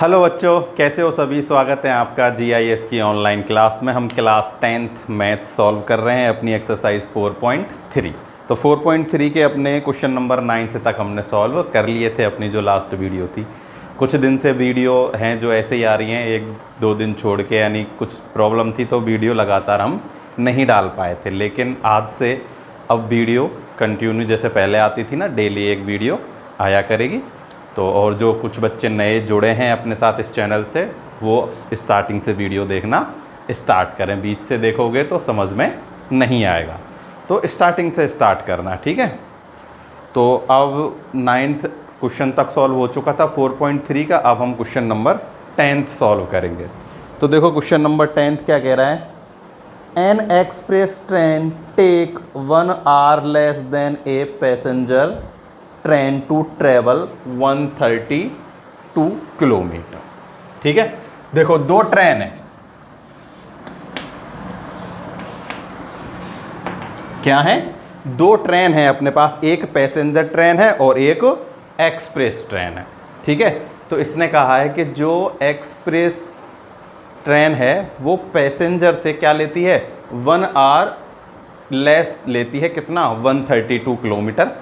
Hello बच्चों, कैसे हो सभी। स्वागत है आपका जीआईएस की ऑनलाइन क्लास में। हम क्लास 10th मैथ सॉल्व कर रहे हैं अपनी एक्सरसाइज 4.3। तो 4.3 के अपने क्वेश्चन नंबर 9 तक हमने सॉल्व कर लिए थे अपनी जो लास्ट वीडियो थी। कुछ दिन से वीडियो हैं जो ऐसे ही आ रही हैं, एक दो दिन छोड़ के, यानी कुछ प्रॉब्लम थी तो वीडियो लगातार हम नहीं डाल पाए थे। लेकिन आज से अब वीडियो कंटिन्यू जैसे पहले आती थी ना, डेली एक वीडियो आया करेगी। तो और जो कुछ बच्चे नए जुड़े हैं अपने साथ इस चैनल से, वो स्टार्टिंग से वीडियो देखना स्टार्ट करें। बीच से देखोगे तो समझ में नहीं आएगा, तो स्टार्टिंग से स्टार्ट करना, ठीक है। तो अब 9th क्वेश्चन तक सॉल्व हो चुका था 4.3 का। अब हम क्वेश्चन नंबर 10th सॉल्व करेंगे। तो देखो क्वेश्चन नंबर 10th क्या कह रहा है। An express train take 1 hour less than a passenger train to travel 132 kilometre. ठीक है, देखो दो ट्रेन है। क्या है? दो ट्रेन है अपने पास, एक पैसेंजर ट्रेन है और एक एक्सप्रेस ट्रेन है। ठीक है, तो इसने कहा है कि जो एक्सप्रेस ट्रेन है वो पैसेंजर से क्या लेती है, 1 hour लेस लेती है। कितना? 132 किलोमीटर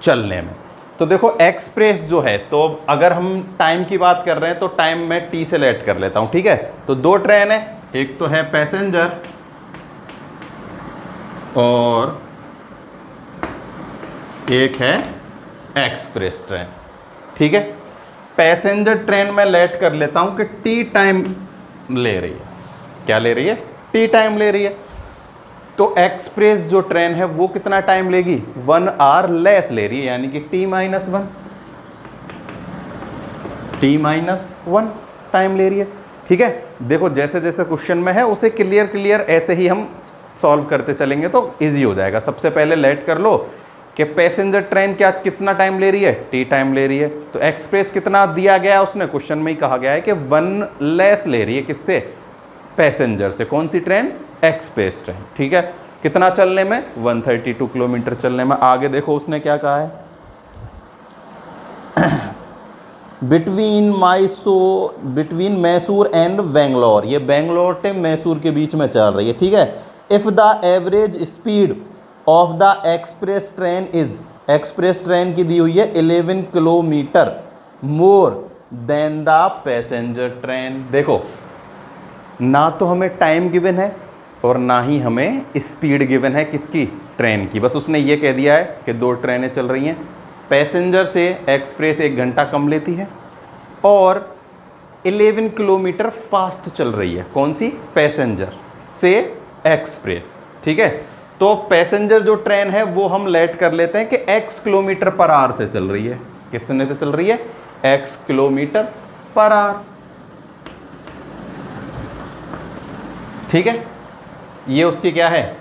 चलने में। तो देखो एक्सप्रेस जो है, तो अगर हम टाइम की बात कर रहे हैं तो टाइम में टी से लेट कर लेता हूं। ठीक है, तो दो ट्रेन है, एक तो है पैसेंजर और एक है एक्सप्रेस ट्रेन। ठीक है, पैसेंजर ट्रेन में लेट कर लेता हूं कि टी टाइम ले रही है। क्या ले रही है? टी टाइम ले रही है। तो एक्सप्रेस जो ट्रेन है वो कितना टाइम लेगी? 1 hour लेस ले रही है, यानी कि t-1 टाइम ले रही है। ठीक है, देखो जैसे जैसे क्वेश्चन में है उसे क्लियर ऐसे ही हम सॉल्व करते चलेंगे तो इजी हो जाएगा। सबसे पहले लेट कर लो कि पैसेंजर ट्रेन क्या कितना टाइम ले रही है, टी टाइम ले रही है। तो एक्सप्रेस कितना दिया गया है, उसने क्वेश्चन में ही कहा गया है कि 1 लेस ले रही है। किससे? पैसेंजर से। कौन सी ट्रेन? Express train. ठीक है, कितना चलने में? 132 किलोमीटर चलने में। आगे देखो उसने क्या कहा है, बिटवीन मैसूर एंड बेंगलोर। ये बेंगलोर से मैसूर के बीच में चल रही है। ठीक है, if the average speed of the express train is, express train की दी हुई है 11 kilometre more than the passenger train. देखो ना तो हमें टाइम गिवन है और ना ही हमें स्पीड गिवन है किसकी? ट्रेन की। बस उसने ये कह दिया है कि दो ट्रेनें चल रही हैं, पैसेंजर से एक्सप्रेस 1 घंटा कम लेती है और 11 किलोमीटर फास्ट चल रही है। कौन सी? पैसेंजर से एक्सप्रेस। ठीक है, तो पैसेंजर जो ट्रेन है वो हम लेट कर लेते हैं कि x किलोमीटर पर आवर से चल रही है। कितने से चल रही है? x kilometre per hour. ठीक है, ये उसकी क्या है?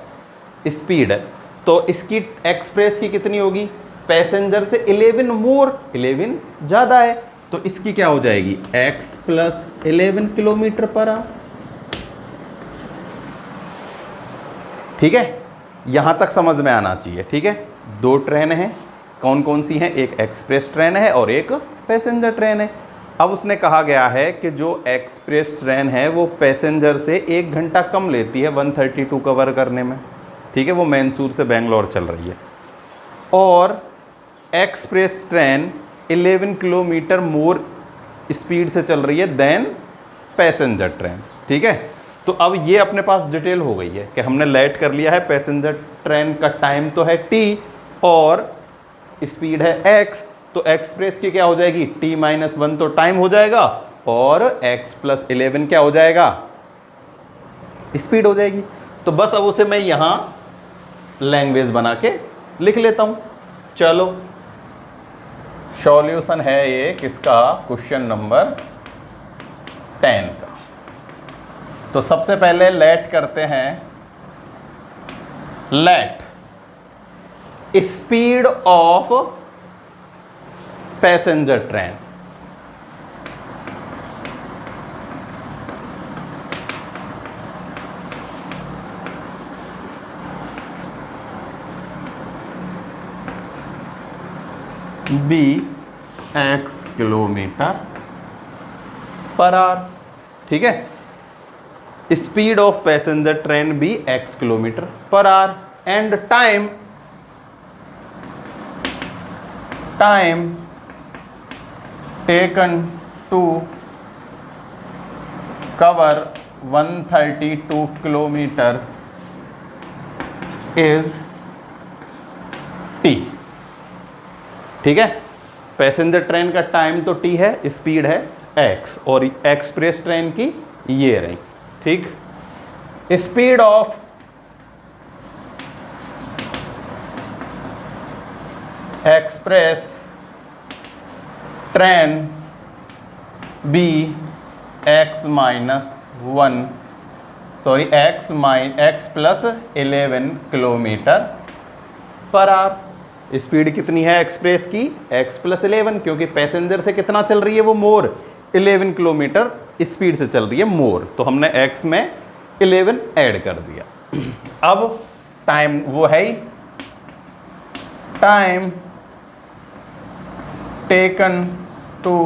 स्पीड है। तो इसकी एक्सप्रेस की कितनी होगी? पैसेंजर से 11 मोर, 11 ज़्यादा है, तो इसकी क्या हो जाएगी? x plus 11 kilometre per hour. ठीक है, यहाँ तक समझ में आना चाहिए। ठीक है, दो ट्रेन हैं, कौन कौन सी हैं? एक एक्सप्रेस ट्रेन है और एक पैसेंजर ट्रेन है। अब उसने कहा गया है कि जो एक्सप्रेस ट्रेन है वो पैसेंजर से 1 घंटा कम लेती है 132 कवर करने में। ठीक है, वो मैसूर से बेंगलोर चल रही है और express train 11 kilometre more speed से चल रही है देन पैसेंजर ट्रेन। ठीक है, तो अब ये अपने पास डिटेल हो गई है कि हमने लेट कर लिया है। पैसेंजर ट्रेन का टाइम तो है t और स्पीड है x, तो एक्सप्रेस की क्या हो जाएगी? t-1 तो टाइम हो जाएगा और x प्लस 11 क्या हो जाएगा? स्पीड हो जाएगी। तो बस अब उसे मैं यहां लैंग्वेज बना के लिख लेता हूं। चलो सॉल्यूशन है ये किसका? क्वेश्चन नंबर 10 का। तो सबसे पहले लेट करते हैं, let speed of passenger train. b x kilometre per hour, ठीक है। स्पीड ऑफ पैसेंजर ट्रेन भी x kilometre per hour and time taken to cover 132 kilometre is t, ठीक है। पैसेंजर ट्रेन का टाइम तो t है, स्पीड है x, और एक्सप्रेस ट्रेन की ये रही, ठीक। Speed of express train be x plus 11 kilometre per hour. Speed कितनी है एक्सप्रेस की? x प्लस 11, क्योंकि पैसेंजर से कितना चल रही है वो मोर, 11 किलोमीटर स्पीड से चल रही है मोर, तो हमने x में 11 ऐड कर दिया। अब टाइम वो है ही, time taken to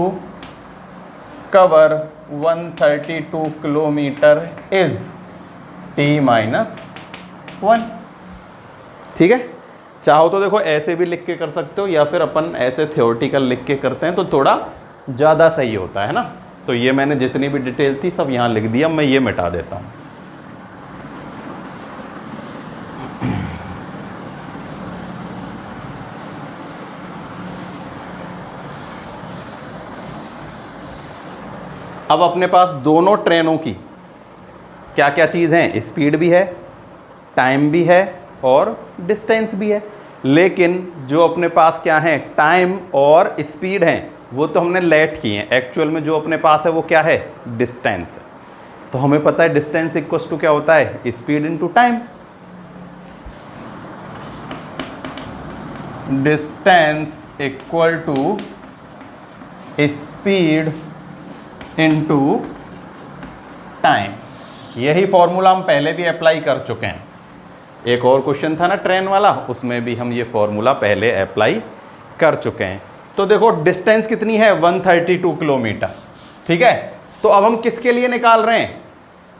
cover 132 kilometre is t minus 1, ठीक है। चाहो तो देखो ऐसे भी लिख के कर सकते हो, या फिर अपन ऐसे थ्योरेटिकल लिख के करते हैं तो थोड़ा ज़्यादा सही होता है ना। तो ये मैंने जितनी भी डिटेल थी सब यहाँ लिख दिया, मैं ये मिटा देता हूँ। अब अपने पास दोनों ट्रेनों की क्या क्या चीज़ हैं? स्पीड भी है, टाइम भी है और डिस्टेंस भी है। लेकिन जो अपने पास क्या है, टाइम और स्पीड हैं, वो तो हमने लेट की हैं। एक्चुअल में जो अपने पास है वो क्या है? डिस्टेंस है। तो हमें पता है डिस्टेंस इक्वल्स टू क्या होता है? Speed into time. Distance equal to speed into time. यही फॉर्मूला हम पहले भी अप्लाई कर चुके हैं। एक और क्वेश्चन था ना ट्रेन वाला, उसमें भी हम ये फॉर्मूला पहले अप्लाई कर चुके हैं। तो देखो डिस्टेंस कितनी है? 132 किलोमीटर, ठीक है। तो अब हम किसके लिए निकाल रहे हैं?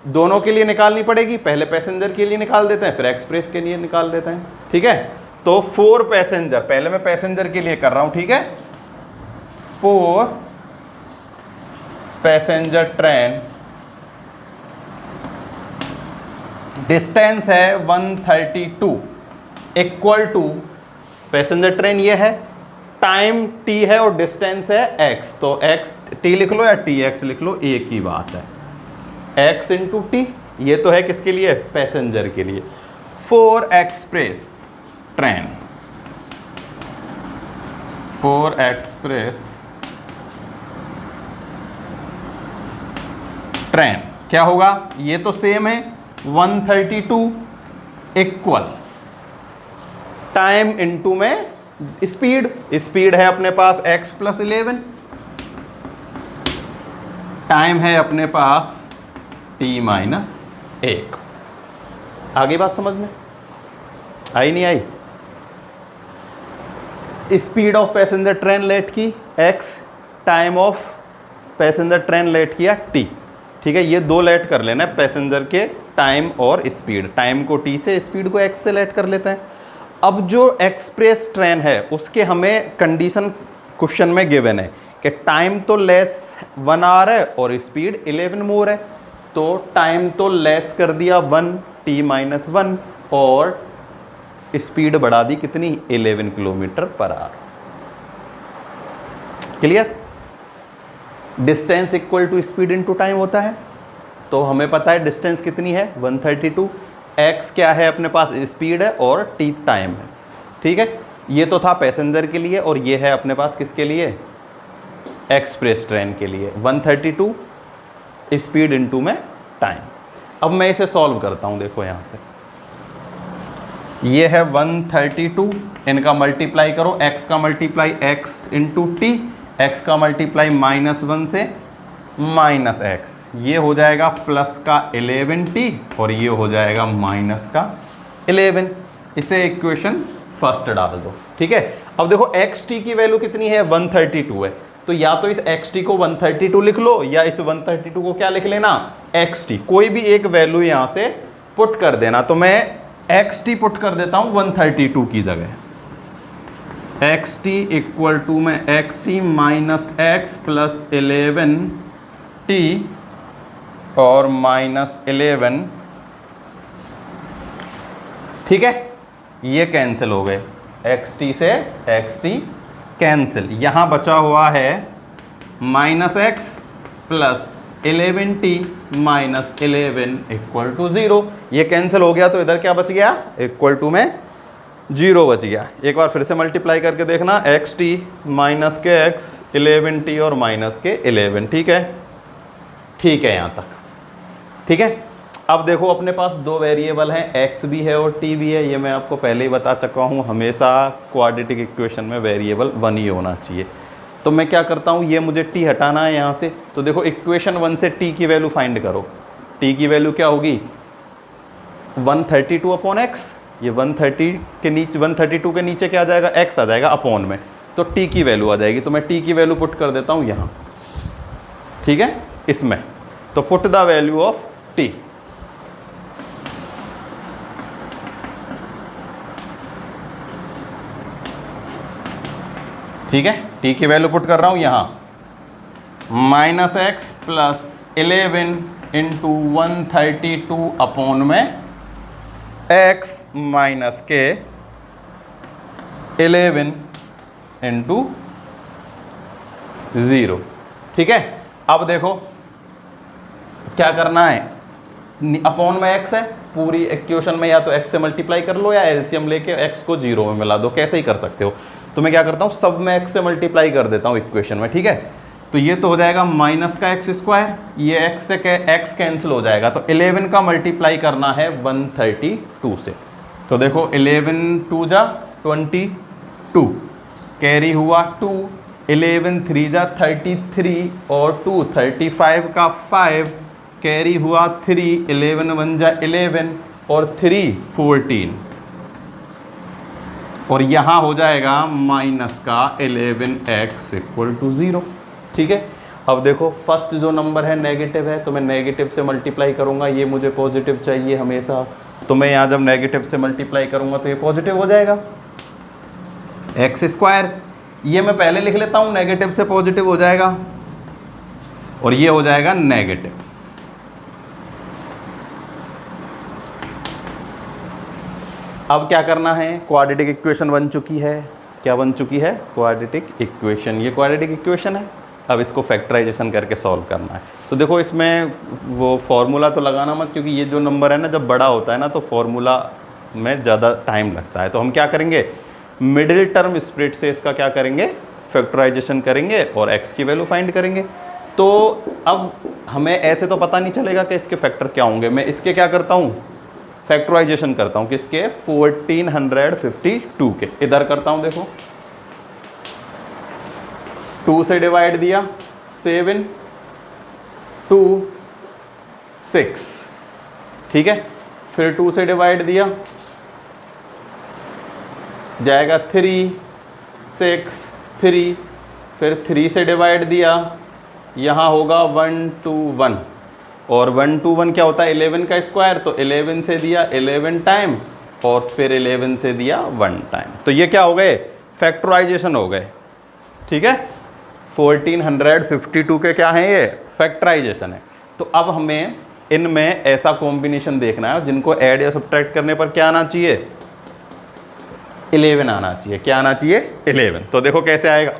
दोनों के लिए निकालनी पड़ेगी। पहले पैसेंजर के लिए निकाल देते हैं, फिर एक्सप्रेस के लिए निकाल देते हैं, ठीक है। तो 4 पैसेंजर, पहले मैं पैसेंजर के लिए कर रहा हूं, ठीक है। 4 पैसेंजर ट्रेन, डिस्टेंस है 132 इक्वल टू, पैसेंजर ट्रेन ये है, टाइम t है और डिस्टेंस है x, तो x t लिख लो या tx लिख लो, एक ही बात है, x इंटू टी। ये तो है किसके लिए? पैसेंजर के लिए। 4 एक्सप्रेस ट्रेन, 4 एक्सप्रेस ट्रेन क्या होगा? ये तो सेम है, 132 इक्वल टाइम इनटू में स्पीड। स्पीड है अपने पास x प्लस 11, टाइम है अपने पास t माइनस 1। आगे बात समझ में आई नहीं आई? Speed of passenger train let की x, time of passenger train let किया t, ठीक है। ये दो लेट कर लेना है, पैसेंजर के टाइम और स्पीड। टाइम को t से, स्पीड को x से लेट कर लेते हैं। अब जो एक्सप्रेस ट्रेन है उसके हमें कंडीशन क्वेश्चन में गिवन है कि टाइम तो लेस 1 आवर है और स्पीड 11 मोर है। तो टाइम तो लेस कर दिया 1, t माइनस 1, और स्पीड बढ़ा दी कितनी? 11 kilometre per hour. Clear? Distance equal to speed into time होता है। तो हमें पता है डिस्टेंस कितनी है? 132, x क्या है अपने पास? स्पीड है, और t टाइम है, ठीक है। ये तो था पैसेंजर के लिए, और ये है अपने पास किसके लिए? एक्सप्रेस ट्रेन के लिए। 132 स्पीड इनटू में टाइम। अब मैं इसे सॉल्व करता हूँ, देखो यहाँ से ये है 132, इनका मल्टीप्लाई करो, x का multiply x into T, x का मल्टीप्लाई -1 से -x, ये हो जाएगा प्लस का 11t और ये हो जाएगा माइनस का 11। इसे इक्वेशन फर्स्ट डाल दो, ठीक है। अब देखो xt की वैल्यू कितनी है? 132 है, तो या तो इस xt को 132 लिख लो या इस 132 को क्या लिख लेना, xt। कोई भी एक वैल्यू यहां से पुट कर देना। तो मैं xt पुट कर देता हूं 132 की जगह। xt इक्वल टू में xt minus x plus 11t और माइनस 11, ठीक है, ये कैंसिल हो गए, xt से xt कैंसिल। यहां बचा हुआ है minus x plus 11t minus 11 equal to 0। ये कैंसिल हो गया तो इधर क्या बच गया, इक्वल टू में 0 बच गया। एक बार फिर से मल्टीप्लाई करके देखना, xt माइनस के x 11t और माइनस के 11, ठीक है, ठीक है यहाँ तक, ठीक है। अब देखो अपने पास दो वेरिएबल हैं, x भी है और t भी है। ये मैं आपको पहले ही बता चुका हूँ, हमेशा क्वाड्रेटिक इक्वेशन में वेरिएबल 1 ही होना चाहिए। तो मैं क्या करता हूँ, ये मुझे t हटाना है यहाँ से। तो देखो इक्वेशन 1 से t की वैल्यू फाइंड करो। t की वैल्यू क्या होगी, 132 अपॉन x। ये 130 के नीचे 132 के नीचे क्या आ जाएगा, x आ जाएगा अपॉन में, तो t की वैल्यू आ जाएगी। तो मैं t की वैल्यू पुट कर देता हूँ यहाँ, ठीक है, इसमें। तो put the value of t, ठीक है, t की वैल्यू पुट कर रहा हूं यहां, minus x plus 11 into 132 upon में x माइनस के 11 इंटू 0, ठीक है। अब देखो क्या करना है, अपॉन में x है, पूरी इक्वेशन में या तो x से मल्टीप्लाई कर लो या एलसीएम लेके x को 0 में मिला दो, कैसे ही कर सकते हो। तो मैं क्या करता हूँ, सब में x से मल्टीप्लाई कर देता हूँ इक्वेशन में, ठीक है। तो ये तो हो जाएगा माइनस का एक्स स्क्वायर, ये x से x कैंसिल हो जाएगा। तो 11 का मल्टीप्लाई करना है 132 से। तो देखो 11 2 जा 22, कैरी हुआ 2, 11 3 जा 33 और 2 35 का 5, कैरी हुआ 3, 11 1 जा 11 और 3 14, और यहाँ हो जाएगा माइनस का 11x इक्वल टू 0, ठीक है। अब देखो फर्स्ट जो नंबर है नेगेटिव है, तो मैं नेगेटिव से मल्टीप्लाई करूँगा, ये मुझे पॉजिटिव चाहिए हमेशा। तो मैं यहाँ जब नेगेटिव से मल्टीप्लाई करूँगा तो ये पॉजिटिव हो जाएगा, एक्स स्क्वायर। ये मैं पहले लिख लेता हूँ, नेगेटिव से पॉजिटिव हो जाएगा और ये हो जाएगा नेगेटिव। अब क्या करना है, क्वाड्रेटिक इक्वेशन बन चुकी है, क्या बन चुकी है, क्वाड्रेटिक इक्वेशन। ये क्वाड्रेटिक इक्वेशन है, अब इसको फैक्टराइजेशन करके सॉल्व करना है। तो देखो इसमें वो फॉर्मूला तो लगाना मत, क्योंकि ये जो नंबर है ना जब बड़ा होता है ना तो फॉर्मूला में ज़्यादा टाइम लगता है। तो हम क्या करेंगे, मिडिल टर्म स्प्लिट से इसका क्या करेंगे, फैक्टराइजेशन करेंगे और x की वैल्यू फाइंड करेंगे। तो अब हमें ऐसे तो पता नहीं चलेगा कि इसके फैक्टर क्या होंगे। मैं इसके क्या करता हूँ, फैक्टराइजेशन करता हूँ, किसके, 1452 के। इधर करता हूँ, देखो 2 से डिवाइड दिया 7 2 6, ठीक है। फिर 2 से डिवाइड दिया जाएगा 3 6 3, फिर 3 से डिवाइड दिया, यहाँ होगा 1 2 1, और 1 2 1 क्या होता है, 11 का स्क्वायर। तो 11 से दिया 11 टाइम और फिर 11 से दिया 1 टाइम। तो ये क्या हो गए, फैक्टराइजेशन हो गए, ठीक है। 1452 के क्या हैं, ये फैक्टराइजेशन है। तो अब हमें इनमें ऐसा कॉम्बिनेशन देखना है जिनको ऐड या सब्ट्रैक्ट करने पर क्या आना चाहिए, 11 आना चाहिए। क्या आना चाहिए, 11। तो देखो कैसे आएगा,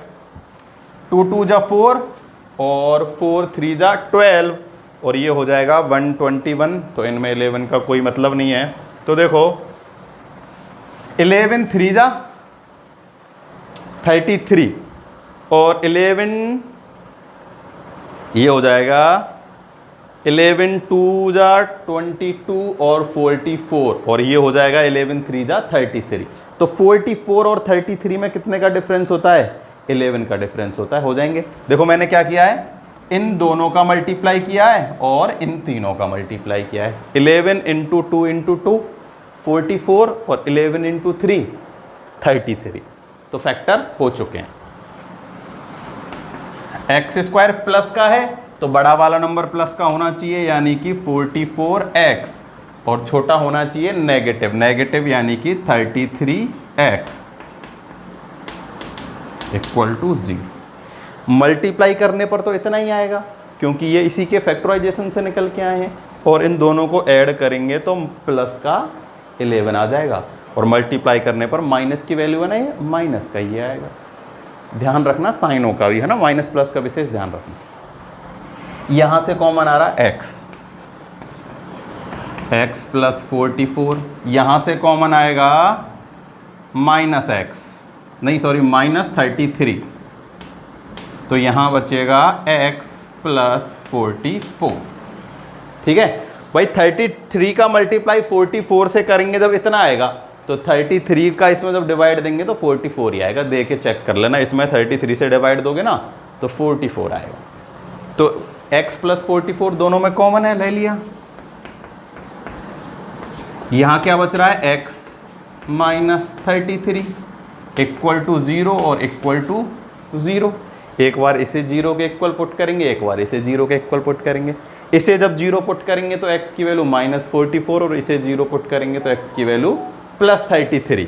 2 2 जा 4 और 4 3 जा 12 और ये हो जाएगा 121। तो इनमें 11 का कोई मतलब नहीं है। तो देखो 11 3 जा 33 और 11 ये हो जाएगा 11 2 जा 22 और 44 और ये हो जाएगा 11 3 जा 33। तो 44 और 33 में कितने का डिफरेंस होता है, 11 का डिफरेंस होता है। हो जाएंगे। देखो मैंने क्या किया है, इन दोनों का मल्टीप्लाई किया है और इन तीनों का मल्टीप्लाई किया है। 11 इंटू 2 इंटू 2 44 और 11 इंटू 3 33। तो फैक्टर हो चुके हैं। एक्स स्क्वायर प्लस का है तो बड़ा वाला नंबर प्लस का होना चाहिए, यानी कि 44x, और छोटा होना चाहिए नेगेटिव, नेगेटिव यानी कि 33x इक्वल टू 0। मल्टीप्लाई करने पर तो इतना ही आएगा, क्योंकि ये इसी के फैक्टराइजेशन से निकल के आए हैं, और इन दोनों को ऐड करेंगे तो प्लस का 11 आ जाएगा, और मल्टीप्लाई करने पर माइनस की वैल्यू है ना, ये माइनस का ही आएगा। ध्यान रखना साइनों का भी है ना, माइनस प्लस का विशेष ध्यान रखना। यहां से कॉमन आ रहा है x प्लस 44, यहां से कॉमन आएगा माइनस x, नहीं सॉरी माइनस 33, तो यहां बचेगा x प्लस 44। ठीक है भाई, 33 का मल्टीप्लाई 44 से करेंगे जब इतना आएगा, तो 33 का इसमें जब डिवाइड देंगे तो 44 ही आएगा। दे के चेक कर लेना, इसमें 33 से डिवाइड दोगे ना तो 44 आएगा। तो x प्लस 44 दोनों में कॉमन है, ले लिया। यहां क्या बच रहा है, x माइनस 33 इक्वल टू 0 और इक्वल टू 0। एक बार इसे 0 के इक्वल पुट करेंगे, एक बार इसे 0 के इक्वल पुट करेंगे। इसे जब 0 पुट करेंगे तो x की वैल्यू माइनस 44, और इसे 0 पुट करेंगे तो x की वैल्यू प्लस 33।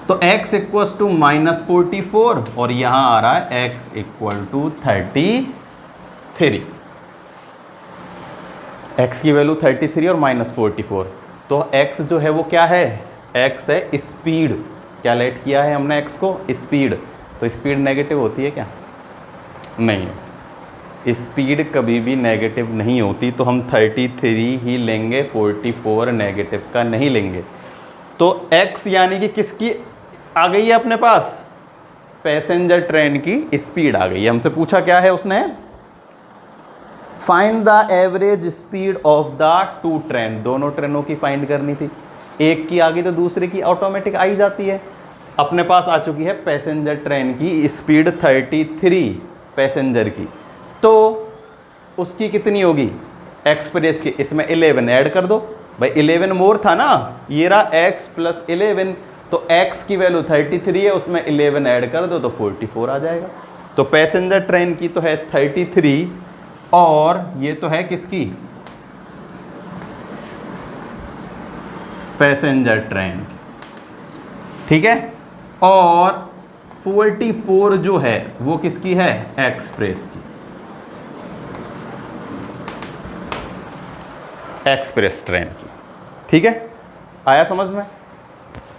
तो x इक्वल टू माइनस 44, और यहां आ रहा है x इक्वल टू 33। x की वैल्यू 33 और माइनस 44, तो x जो है वो क्या है, x है स्पीड। क्या लेट किया है हमने x को, स्पीड। तो स्पीड नेगेटिव होती है क्या, नहीं है, स्पीड कभी भी नेगेटिव नहीं होती, तो हम 33 ही लेंगे, 44 नेगेटिव का नहीं लेंगे। तो x यानी कि किसकी आ गई है अपने पास, पैसेंजर ट्रेन की स्पीड आ गई है। हमसे पूछा क्या है उसने, find the average speed of the to train, दोनों ट्रेनों की फाइंड करनी थी। एक की आ गई तो दूसरे की ऑटोमेटिक आई जाती है। अपने पास आ चुकी है पैसेंजर ट्रेन की स्पीड 33 पैसेंजर की, तो उसकी कितनी होगी एक्सप्रेस की, इसमें 11 ऐड कर दो भाई, 11 मोर था ना, ये रहा x प्लस 11, तो x की वैल्यू 33 है, उसमें 11 ऐड कर दो तो 44 आ जाएगा। तो पैसेंजर ट्रेन की तो है 33, और ये तो है किसकी, पैसेंजर ट्रेन की, ठीक है। और 44 जो है वो किसकी है, एक्सप्रेस की, एक्सप्रेस ट्रेन की। ठीक है, आया समझ में,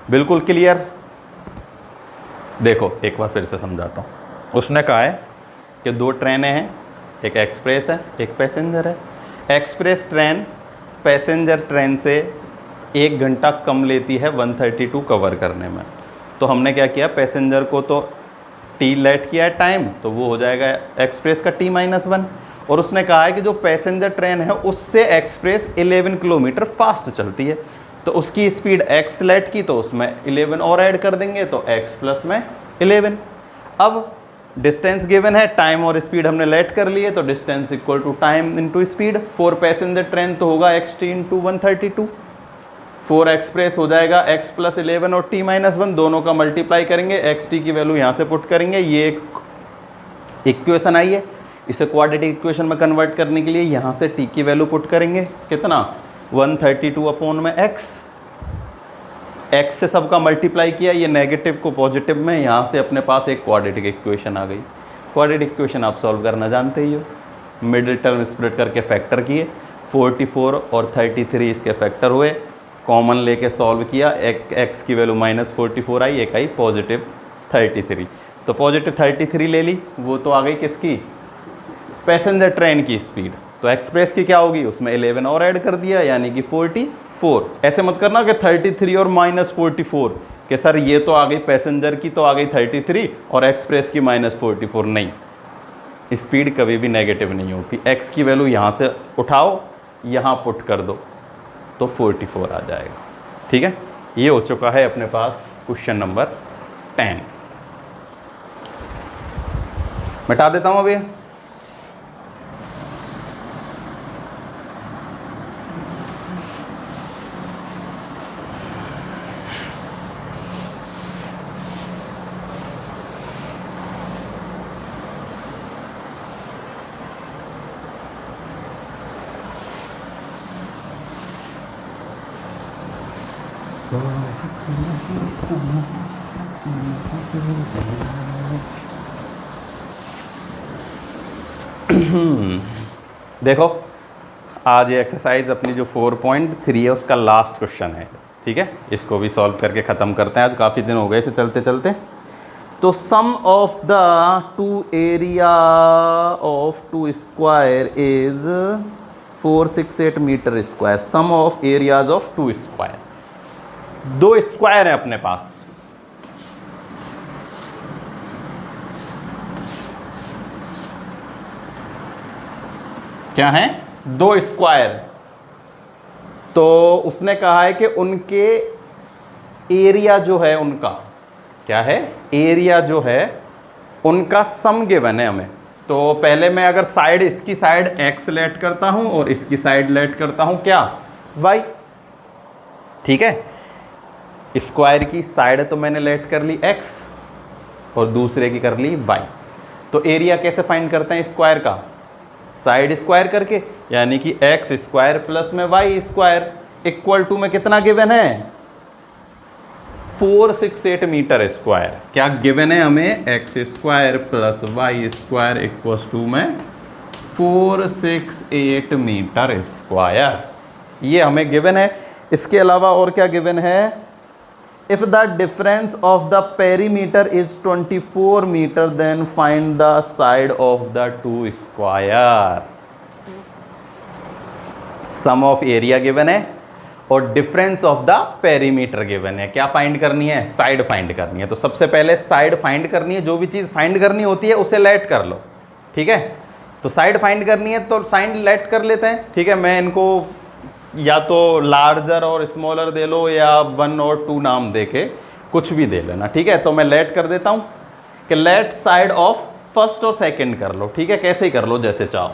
बिल्कुल क्लियर। देखो एक बार फिर से समझाता हूँ। उसने कहा है कि दो ट्रेनें हैं, एक एक्सप्रेस है एक पैसेंजर है। एक्सप्रेस ट्रेन पैसेंजर ट्रेन से 1 घंटा कम लेती है 132 कवर करने में। तो हमने क्या किया, पैसेंजर को तो टी लेट किया है टाइम, तो वो हो जाएगा एक्सप्रेस का t-1। और उसने कहा है कि जो पैसेंजर ट्रेन है उससे एक्सप्रेस 11 किलोमीटर फास्ट चलती है, तो उसकी स्पीड x लेट की, तो उसमें 11 और ऐड कर देंगे तो x प्लस में 11। अब डिस्टेंस गिवन है, टाइम और स्पीड हमने लेट कर लिए, तो distance equal to time into speed. 4 passenger train तो होगा xt इंटू 132, 4 एक्सप्रेस हो जाएगा x प्लस 11 और t-1, दोनों का मल्टीप्लाई करेंगे, xt की वैल्यू यहाँ से पुट करेंगे। ये एक इक्वेशन आई है, इसे क्वाड्रेटिक इक्वेशन में कन्वर्ट करने के लिए यहाँ से t की वैल्यू पुट करेंगे, कितना 132 अपॉन में x से सबका मल्टीप्लाई किया, ये नेगेटिव को पॉजिटिव में, यहाँ से अपने पास एक क्वाड्रेटिक इक्वेशन आ गई। क्वाड्रेटिक इक्वेशन आप सॉल्व करना जानते ही हो, मिडिल टर्म स्प्लिट करके फैक्टर किए, 44 और 33 इसके फैक्टर हुए, कॉमन लेके सॉल्व किया, एक x की वैल्यू -44 आई, एक आई पॉजिटिव 33, तो पॉजिटिव 33 ले ली, वो तो आ गई किसकी, पैसेंजर ट्रेन की स्पीड। तो एक्सप्रेस की क्या होगी, उसमें 11 और ऐड कर दिया, यानी कि 44। ऐसे मत करना कि 33 और -44 कि सर ये तो आ गई पैसेंजर की, तो आ गई 33 और एक्सप्रेस की -44, नहीं, स्पीड कभी भी नेगेटिव नहीं होती। x की वैल्यू यहाँ से उठाओ, यहाँ पुट कर दो, तो 44 आ जाएगा। ठीक है, ये हो चुका है अपने पास क्वेश्चन नंबर 10। मिटा देता हूँ अभी। देखो आज ये एक्सरसाइज अपनी जो 4.3 है उसका लास्ट क्वेश्चन है, ठीक है। इसको भी सॉल्व करके ख़त्म करते हैं, आज काफ़ी दिन हो गए इसे चलते चलते। तो sum of the two area of two square is 468 metre square. Sum of areas of two square, दो स्क्वायर है अपने पास। क्या है? दो स्क्वायर। तो उसने कहा है कि उनके एरिया जो है उनका क्या है, एरिया जो है उनका सम गिवन है हमें। तो पहले मैं अगर साइड, इसकी साइड x लेट करता हूं और इसकी साइड लेट करता हूं क्या, y, ठीक है। स्क्वायर की साइड तो मैंने लेट कर ली x और दूसरे की कर ली y। तो एरिया कैसे फाइंड करते हैं स्क्वायर का, साइड स्क्वायर करके, यानी कि एक्स स्क्वायर प्लस में वाई स्क्वायर इक्वल टू में कितना गिवन है, 468 मीटर स्क्वायर। क्या गिवन है हमें, x square plus y square equal to में 468 मीटर स्क्वायर, ये हमें गिवन है। इसके अलावा और क्या गिवन है, if the difference of the perimeter is 24 metre then find the side of the two square. Sum of area given है और difference of the perimeter given है। क्या फाइंड करनी है, साइड फाइंड करनी है। तो सबसे पहले साइड फाइंड करनी है, जो भी चीज फाइंड करनी होती है उसे लेट कर लो, ठीक है। तो साइड फाइंड करनी है तो साइड लेट कर लेते हैं, ठीक है। मैं इनको या तो लार्जर और स्मॉलर दे लो या 1 और 2 नाम दे के कुछ भी दे लेना, ठीक है। तो मैं लेट कर देता हूं कि लेट साइड ऑफ फर्स्ट और सेकंड कर लो, ठीक है। कैसे ही कर लो जैसे चाहो।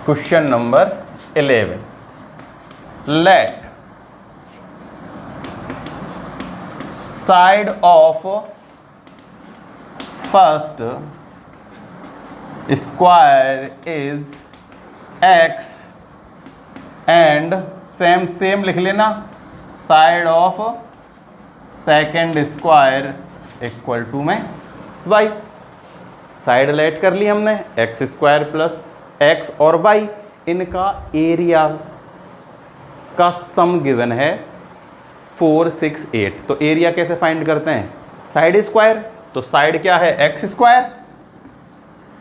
Question number 11, let side of first square is x and same लिख लेना, side of second square equal to में y। साइड लेट कर ली हमने, एक्स स्क्वायर प्लस x और y, इनका एरिया का सम गिवन है 468। तो एरिया कैसे फाइंड करते हैं, साइड स्क्वायर। तो साइड क्या है, एक्स स्क्वायर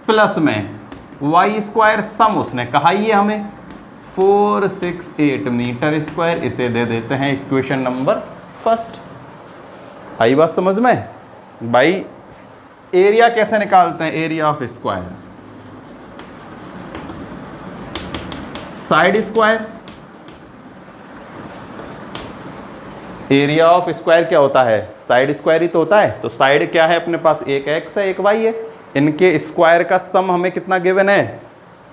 प्लस में वाई स्क्वायर, सम उसने कहा ही है हमें 468 मीटर स्क्वायर। इसे दे देते हैं इक्वेशन नंबर फर्स्ट। आई बात समझ में भाई। एरिया कैसे निकालते हैं, area of square, side square. Area of square क्या होता है, साइड स्क्वायर ही तो होता है। तो साइड क्या है अपने पास, एक एक्स है एक वाई है, इनके स्क्वायर का सम हमें कितना गिवन है,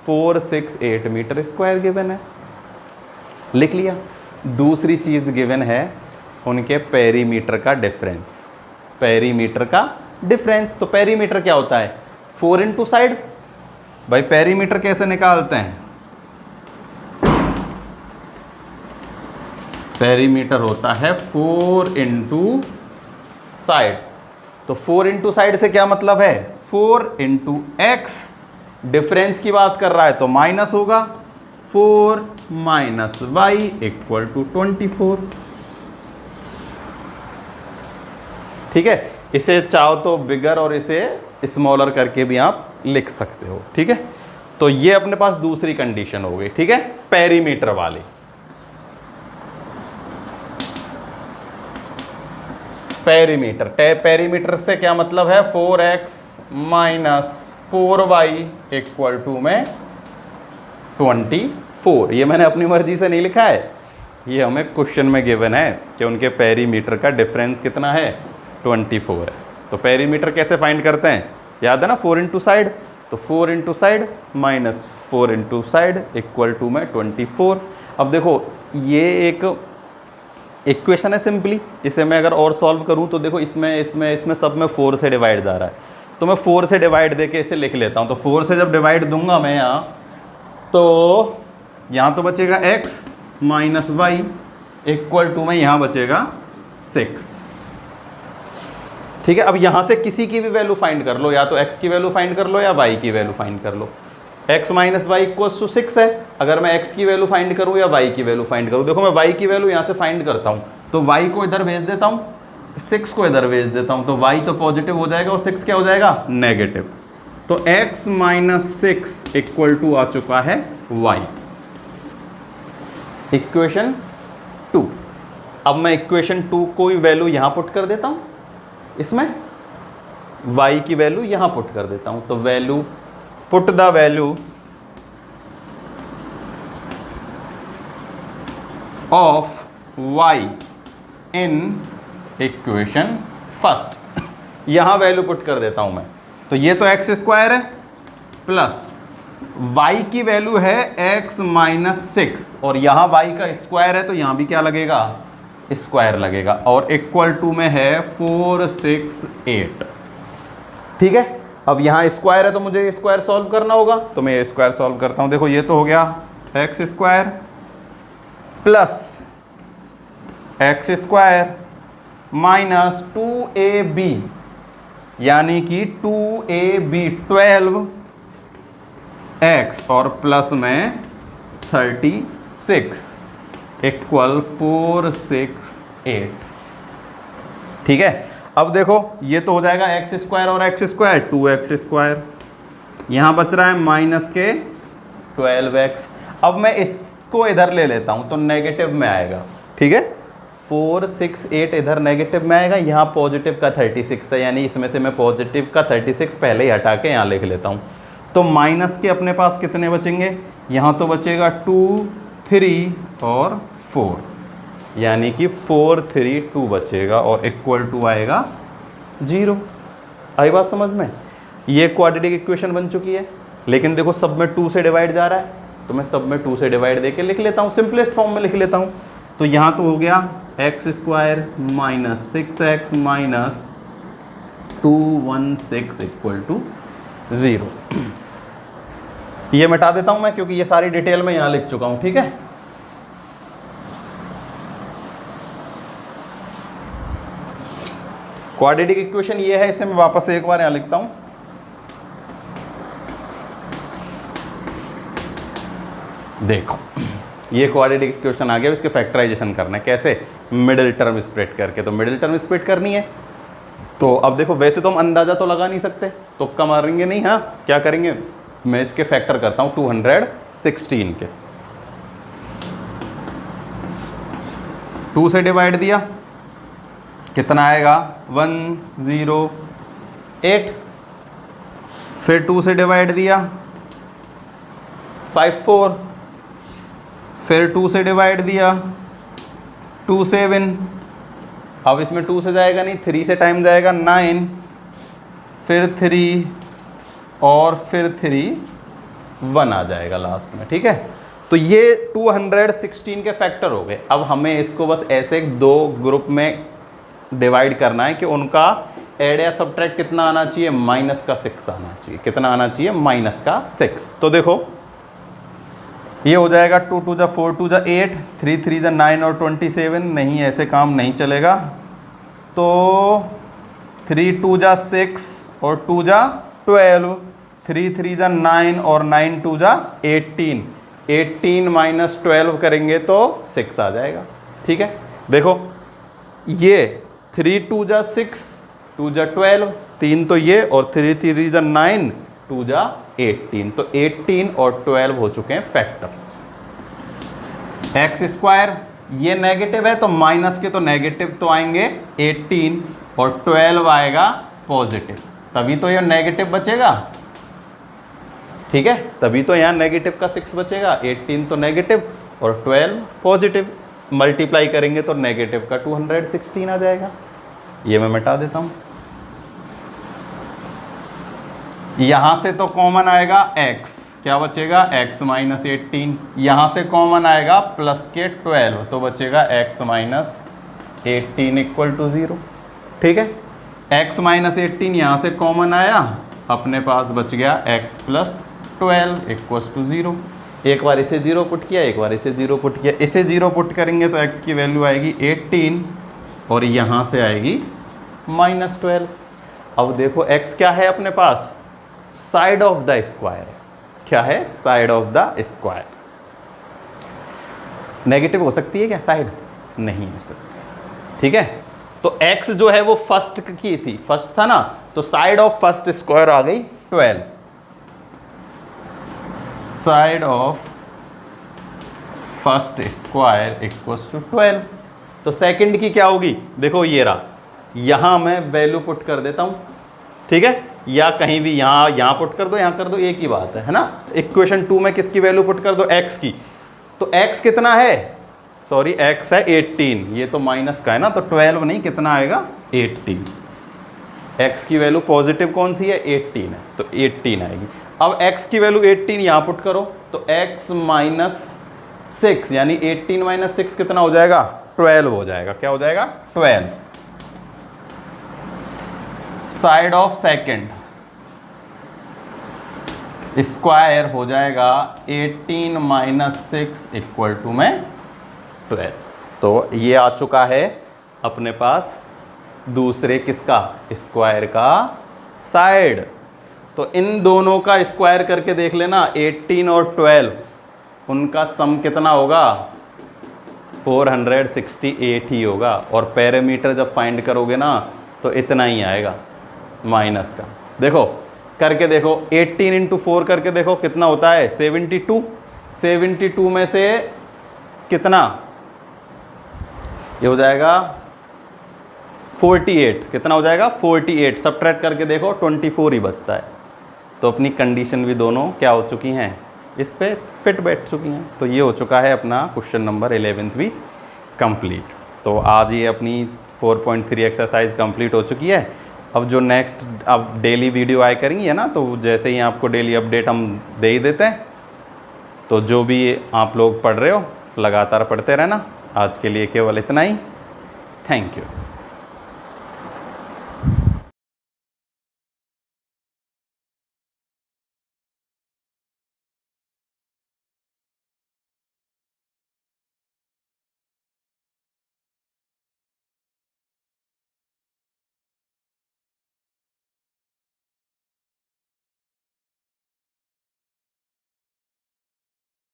468 मीटर स्क्वायर गिवन है, लिख लिया। दूसरी चीज गिवन है उनके पेरीमीटर का डिफरेंस, पेरीमीटर का डिफरेंस। तो पेरीमीटर क्या होता है, 4 इंटू साइड। भाई पेरीमीटर कैसे निकालते हैं, पेरीमीटर होता है 4 इंटू साइड। तो 4 इंटू साइड से क्या मतलब है, 4 इंटू एक्स, डिफरेंस की बात कर रहा है तो माइनस होगा, 4 माइनस वाई इक्वल टू 24, ठीक है। इसे चाहो तो बिगर और इसे स्मॉलर करके भी आप लिख सकते हो, ठीक है। तो ये अपने पास दूसरी कंडीशन हो गई, ठीक है, पेरीमीटर वाली। पेरीमीटर, पेरीमीटर से क्या मतलब है, 4x minus 4y equal to में 24। ये मैंने अपनी मर्जी से नहीं लिखा है, ये हमें क्वेश्चन में गिवन है कि उनके पेरीमीटर का डिफरेंस कितना है, 24 है। तो पेरीमीटर कैसे फाइंड करते हैं, याद है ना, 4 इंटू साइड। तो 4 into side minus 4 into side equal to में 24। अब देखो ये एक इक्वेशन है सिंपली, इसे मैं अगर और सॉल्व करूं तो देखो इसमें सब में 4 से डिवाइड जा रहा है, तो मैं 4 से डिवाइड देके इसे लिख लेता हूं। तो 4 से जब डिवाइड दूंगा मैं यहाँ, तो यहाँ तो बचेगा x minus y equal to में यहाँ बचेगा 6। ठीक है, अब यहाँ से किसी की भी वैल्यू फाइंड कर लो, या तो x की वैल्यू फाइंड कर लो या y की वैल्यू फाइंड कर लो। x minus y equals to 6 है। अगर मैं x की वैल्यू फाइंड करूँ या y की वैल्यू फाइंड करूँ, देखो मैं y की वैल्यू यहाँ से फाइंड करता हूँ, तो y को इधर भेज देता हूँ, 6 को इधर भेज देता हूँ, तो y तो पॉजिटिव हो जाएगा और 6 क्या हो जाएगा, नेगेटिव। तो x माइनस 6 इक्वल टू आ चुका है y। इक्वेशन 2। अब मैं इक्वेशन 2 कोई वैल्यू यहां पुट कर देता हूं, इसमें y की वैल्यू यहां पुट कर देता हूं, तो value put the value of y in equation first, यहां वैल्यू पुट कर देता हूं मैं। तो ये तो एक्स स्क्वायर है प्लस y की वैल्यू है x माइनस 6, और यहाँ y का स्क्वायर है तो यहाँ भी क्या लगेगा, स्क्वायर लगेगा, और इक्वल टू में है 4 6 8। ठीक है, अब यहाँ स्क्वायर है तो मुझे स्क्वायर सॉल्व करना होगा, तो मैं ये स्क्वायर सॉल्व करता हूँ। देखो ये तो हो गया x square plus x square minus 2ab, यानी कि 2ab 12x और प्लस में 36 इक्वल 4 6 8। ठीक है, अब देखो ये तो हो जाएगा एक्स स्क्वायर और एक्स स्क्वायर 2x स्क्वायर, यहाँ बच रहा है माइनस के 12x। अब मैं इसको इधर ले लेता हूँ तो नेगेटिव में आएगा। ठीक है, 4 6 8 इधर नेगेटिव में आएगा, यहाँ पॉजिटिव का 36 है, यानी इसमें से मैं पॉजिटिव का 36 पहले ही हटा के यहाँ लिख लेता हूँ। तो माइनस के अपने पास कितने बचेंगे, यहाँ तो बचेगा 2 3 और 4, यानी कि 4 3 2 बचेगा और इक्वल टू आएगा 0। आई बात समझ में? ये क्वाड्रेटिक इक्वेशन बन चुकी है, लेकिन देखो सब में 2 से डिवाइड जा रहा है, तो मैं सब में 2 से डिवाइड देके लिख लेता हूँ, सिंपलेस्ट फॉर्म में लिख लेता हूँ। तो यहाँ तो हो गया x square minus 6x minus 216 equal to 0। ये मिटा देता हूँ मैं, क्योंकि ये सारी डिटेल में यहाँ लिख चुका हूँ। ठीक है, क्वाड्रेटिक इक्वेशन ये है, इसे मैं वापस से एक बार यहाँ लिखता हूँ। देखो ये क्वाड्रेटिक इक्वेशन आ गया, इसके फैक्टराइजेशन करना है कैसे, मिडिल टर्म स्प्लिट करके। तो मिडिल टर्म स्प्लिट करनी है, तो अब देखो वैसे तो हम अंदाजा तो लगा नहीं सकते, तुक्का मारेंगे नहीं। हाँ, क्या करेंगे, मैं इसके फैक्टर करता हूँ 216 के। 2 से डिवाइड दिया, कितना आएगा 108। फिर 2 से डिवाइड दिया 54, फिर 2 से डिवाइड दिया 27। अब इसमें 2 से जाएगा नहीं, 3 से टाइम जाएगा 9, फिर 3 और फिर 3 1 आ जाएगा लास्ट में। ठीक है, तो ये 216 के फैक्टर हो गए। अब हमें इसको बस ऐसे 2 ग्रुप में डिवाइड करना है कि उनका एड या सब्ट्रैक्ट कितना आना चाहिए, माइनस का 6 आना चाहिए। कितना आना चाहिए, माइनस का 6। तो देखो ये हो जाएगा 2 2 जा 4 2 जा 8, 3 3 जा 9 और 27। नहीं, ऐसे काम नहीं चलेगा। तो 3 2 जा 6 और 2 जा 12, 3 3 जा 9 और 9 2 जा 18। 18 माइनस 12 करेंगे तो 6 आ जाएगा। ठीक है, देखो ये 3 2 जा 6, 2 जा 12, 3 तो ये, और 3 3 जा 9, 2 जा 18। तो 18 और 12 हो चुके हैं फैक्टर। एक्स स्क्वायर ये नेगेटिव है, तो माइनस के तो नेगेटिव तो आएंगे 18 और 12 आएगा पॉजिटिव, तभी तो ये नेगेटिव बचेगा। ठीक है, तभी तो यहाँ नेगेटिव का 6 बचेगा। 18 तो नेगेटिव और 12 पॉजिटिव, मल्टीप्लाई करेंगे तो नेगेटिव का 216 आ जाएगा। ये मैं मिटा देता हूँ। यहाँ से तो कॉमन आएगा x, क्या बचेगा x माइनस 18। यहाँ से कॉमन आएगा प्लस के 12, तो बचेगा x माइनस 18 इक्वल टू 0। ठीक है, x माइनस 18 यहाँ से कॉमन आया, अपने पास बच गया x प्लस 12 इक्वल्स टू 0। एक बार इसे 0 पुट किया, एक बार इसे 0 पुट किया। इसे 0 पुट करेंगे तो x की वैल्यू आएगी 18 और यहाँ से आएगी -12। अब देखो x क्या है अपने पास, साइड ऑफ द स्क्वायर। क्या है, side of the square. Negative हो सकती है क्या साइड? नहीं हो सकती, ठीक है। तो x जो है वो फर्स्ट की थी, फर्स्ट था ना, तो साइड ऑफ फर्स्ट स्क्वायर आ गई 12। Side of first square equals to 12। तो सेकंड की क्या होगी, देखो ये रहा, यहां मैं वैल्यू पुट कर देता हूं, ठीक है, या कहीं भी यहां पुट कर दो, यहां कर दो, एक ही बात है ना। इक्वेशन 2 में किसकी वैल्यू पुट कर दो, x की। तो x कितना है, सॉरी x है 18, ये तो माइनस का है ना, तो 12 नहीं, कितना आएगा 18। x की वैल्यू पॉजिटिव कौन सी है, 18 है, तो 18 आएगी। अब x की वैल्यू 18 यहाँ पुट करो, तो x - 6 यानी 18 - 6 कितना हो जाएगा, 12 हो जाएगा। क्या हो जाएगा, 12। साइड ऑफ सेकंड स्क्वायर हो जाएगा 18 - 6 इक्वल टू में 12। तो ये आ चुका है अपने पास दूसरे किसका, स्क्वायर का साइड। तो इन दोनों का स्क्वायर करके देख लेना, 18 और 12, उनका सम कितना होगा, 468 ही होगा। और पैरामीटर जब फाइंड करोगे ना तो इतना ही आएगा माइनस का। देखो करके देखो, 18 × 4 करके देखो कितना होता है, 72। 72 में से कितना, ये हो जाएगा 48। कितना हो जाएगा, 48। सब्ट्रैक्ट करके देखो 24 ही बचता है। तो अपनी कंडीशन भी दोनों क्या हो चुकी हैं, इस पे फिट बैठ चुकी हैं। तो ये हो चुका है अपना क्वेश्चन नंबर 11th भी कंप्लीट। तो आज ये अपनी 4.3 एक्सरसाइज कंप्लीट हो चुकी है। अब जो नेक्स्ट अब डेली वीडियो आए करेंगी है ना, तो जैसे ही आपको डेली अपडेट हम दे ही देते हैं। तो जो भी आप लोग पढ़ रहे हो लगातार पढ़ते रहना। आज के लिए केवल इतना ही। Thank you.